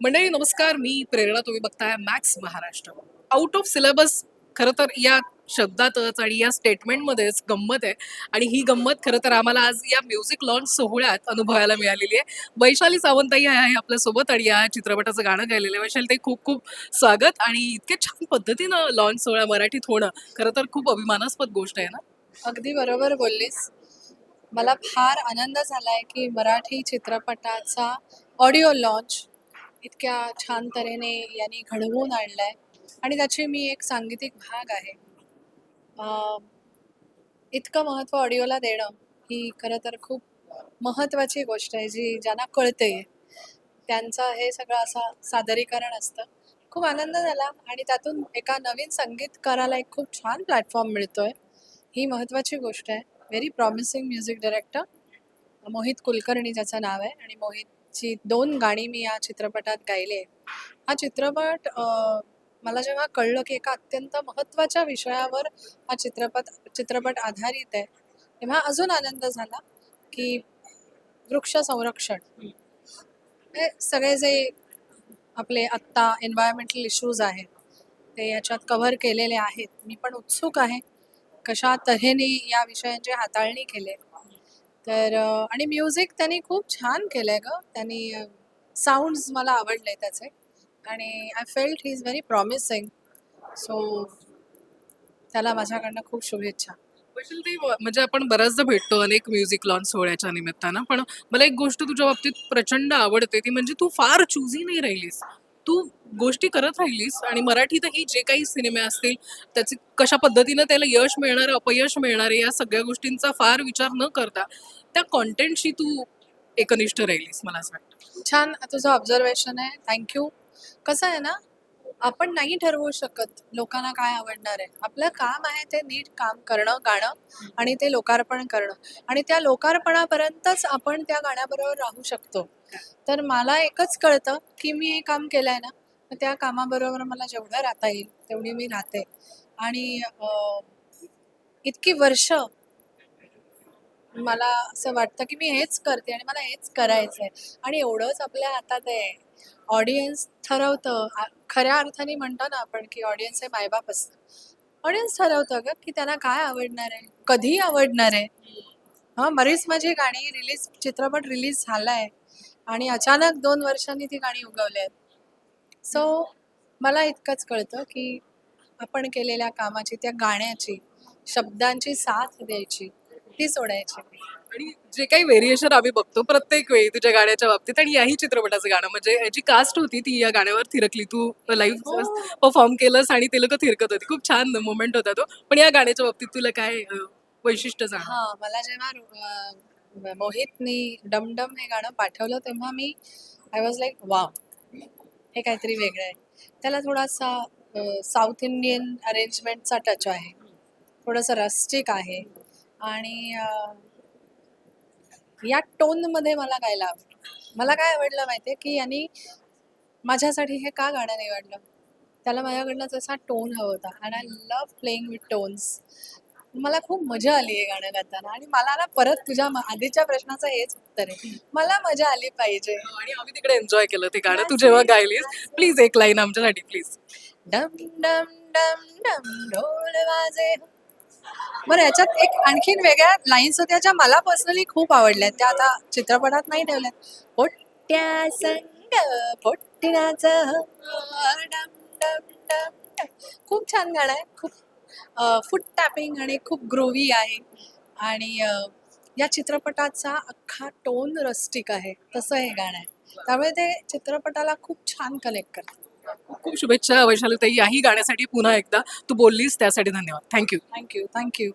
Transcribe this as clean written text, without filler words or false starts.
मंडळी नमस्कार, मी प्रेरणा. तुम्ही बघताय max Maharashtra. Out of syllabus खरं तर या शब्दातच आणि या स्टेटमेंटमध्येच गंमत आहे आणि ही गंमत खरं तर आम्हाला आज या म्युझिक लॉन्च सोहळ्यात अनुभवायला मिळालेली आहे. वैशाली सावंताई आहे आपल्यासोबत आणि या चित्रपटाचं गाणं गायलेलं आहे. वैशाली ताई, खूप खूप स्वागत आणि इतके छान पद्धतीनं लॉन्च सोहळा मराठीत होणं खरं तर खूप अभिमानास्पद गोष्ट आहे ना. अगदी बरोबर बोललीस. मला फार आनंद झालाय की मराठी चित्रपटाचा ऑडिओ लॉन्च इतक्या छान तऱ्हेने यांनी घडवून आणलाय आणि त्याची मी एक सांगीतिक भाग आहे. अं, इतकं महत्त्व ऑडिओला देणं ही खरं तर खूप महत्त्वाची गोष्ट आहे जी ज्यांना कळते त्यांचं हे सगळं असं सादरीकरण असतं. खूप आनंद झाला आणि त्यातून एका नवीन संगीतकाराला एक खूप छान प्लॅटफॉर्म मिळतोय. ही महत्त्वाची गोष्ट आहे. Very promising music director Mohit Kulkarni ज्याचं नाव आहे आणि मोहितची 2 गाणी मी या चित्रपटात गायली आहे. हा चित्रपट मला जेव्हा कळलं की एका अत्यंत महत्त्वाच्या विषयावर हा चित्रपट आधारित आहे, तेव्हा अजून आनंद झाला की वृक्ष संरक्षण हे सगळे जे आपले आत्ता एन्व्हायरमेंटल इश्यूज आहेत, ते याच्यात कव्हर केलेले आहेत. मी पण उत्सुक आहे, कशा तऱ्हेने या विषयांची हाताळणी केली तर आणि म्युझिक त्यांनी खूप छान केलंय गं. त्यांनी साउंड्स मला आवडले त्याचे आणि I felt he is very promising. So त्याला माझ्याकडनं खूप शुभेच्छा. वैशाली ताई, म्हणजे आपण बऱ्याचदा भेटतो अनेक म्युझिक लॉन्च सोहळ्याच्या निमित्तानं, पण मला एक गोष्ट तुझ्या बाबतीत प्रचंड आवडते, ती म्हणजे तू फार चुजी नाही राहिलीस. तू गोष्टी करत राहिलीस आणि मराठीतही जे काही सिनेमे असतील त्याचे कशा पद्धतीनं त्याला यश मिळणार आहे, अपयश मिळणार आहे, या सगळ्या गोष्टींचा फार विचार न करता त्या कॉन्टेंटशी तू एकनिष्ठ राहिलीस, मला असं वाटतं. छान तुझं ऑब्झर्वेशन आहे. थँक्यू. कसं आहे ना, आपण नाही ठरवू शकत लोकांना काय आवडणार आहे. आपलं काम आहे ते नीट काम करणं, गाणं आणि ते लोकार्पण करणं आणि त्या लोकार्पणापर्यंतच आपण त्या गाण्याबरोबर राहू शकतो. तर मला एकच कळतं, की मी हे काम केलंय ना, तर त्या कामाबरोबर मला जेवढं राहता येईल तेवढी मी राहते आणि इतकी वर्ष मला असं वाटतं, की मी हेच करते आणि मला हेच करायचंय आणि एवढंच आपल्या हातात आहे. ऑडियन्स ठरवतं. खऱ्या अर्थाने म्हणतो ना आपण, की ऑडियन्स हे मायबाप असतं. ऑडियन्स ठरवतं गं, की त्यांना काय आवडणार आहे, कधी आवडणार आहे. हां, बरीच माझी गाणी चित्रपट रिलीज झालाय आणि अचानक 2 वर्षांनी ती गाणी उगवली आहेत. सो मला इतकंच कळतं, की आपण केलेल्या कामाची, त्या गाण्याची, शब्दांची साथ द्यायची, ती सोडायची नाही. आणि जे काही व्हेरिएशन आम्ही बघतो प्रत्येक वेळी तुझ्या गाण्याच्या बाबतीत आणि याही चित्रपटाचं गाणं, म्हणजे जी कास्ट होती ती या गाण्यावर थिरकली. तू लाईव्ह हो. परफॉर्म केलंस आणि ते लोक थिरकत होती. खूप छान मोमेंट होता तो. पण या गाण्याच्या बाबतीत तुला काय वैशिष्ट्य जाणवलं? हां, मला जेव्हा मोहितनी डम-डम हे गाणं पाठवलं तेव्हा मी आय वॉज लाइक वॉव! हे काहीतरी वेगळं आहे. त्याला थोडासा साउथ इंडियन अरेंजमेंटचा टच आहे. थोडंसं रस्टिक आहे आणि या टोनमध्ये मला गायला आवडलं. मला काय आवडलं माहिती आहे, की यांनी माझ्यासाठी हे का गाणं निवडलं? त्याला माझ्याकडनं तसा टोन हवा होता and I love playing with tones. मला खूप मजा आली हे गाणं गाताना आणि मला ना परत तुझ्या आधीच्या प्रश्नाचं हेच उत्तर आहे. मला मजा आली पाहिजे. आणि आम्ही तिकडे एन्जॉय केलं ते गाणं तू That's जेव्हा it, गायलीस. that's it. प्लीज एक लाईन आमच्यासाठी प्लीज. डम डम डम डम ढोल वाजे. बरं याच्यात एक आणखीन वेगळ्या लाईन्स होत्या ज्या मला पर्सनली खूप आवडल्या. त्या आता चित्रपटात नाही ठेवल्यात. पोट्या संग पोट्टीनाचं डम डम डम डम. खूप छान गाणं आहे. खूप फूट टॅपिंग आणि खूप ग्रोव्ही आहे आणि या चित्रपटाचा अख्खा टोन रस्टिक आहे. तसं हे गाणं आहे. त्यामुळे ते चित्रपटाला खूप छान कनेक्ट करतं. खूप खूप शुभेच्छा वैशाली ताई याही गाण्यासाठी पुन्हा एकदा. तू बोललीस त्यासाठी धन्यवाद. थँक्यू. Thank you, thank you.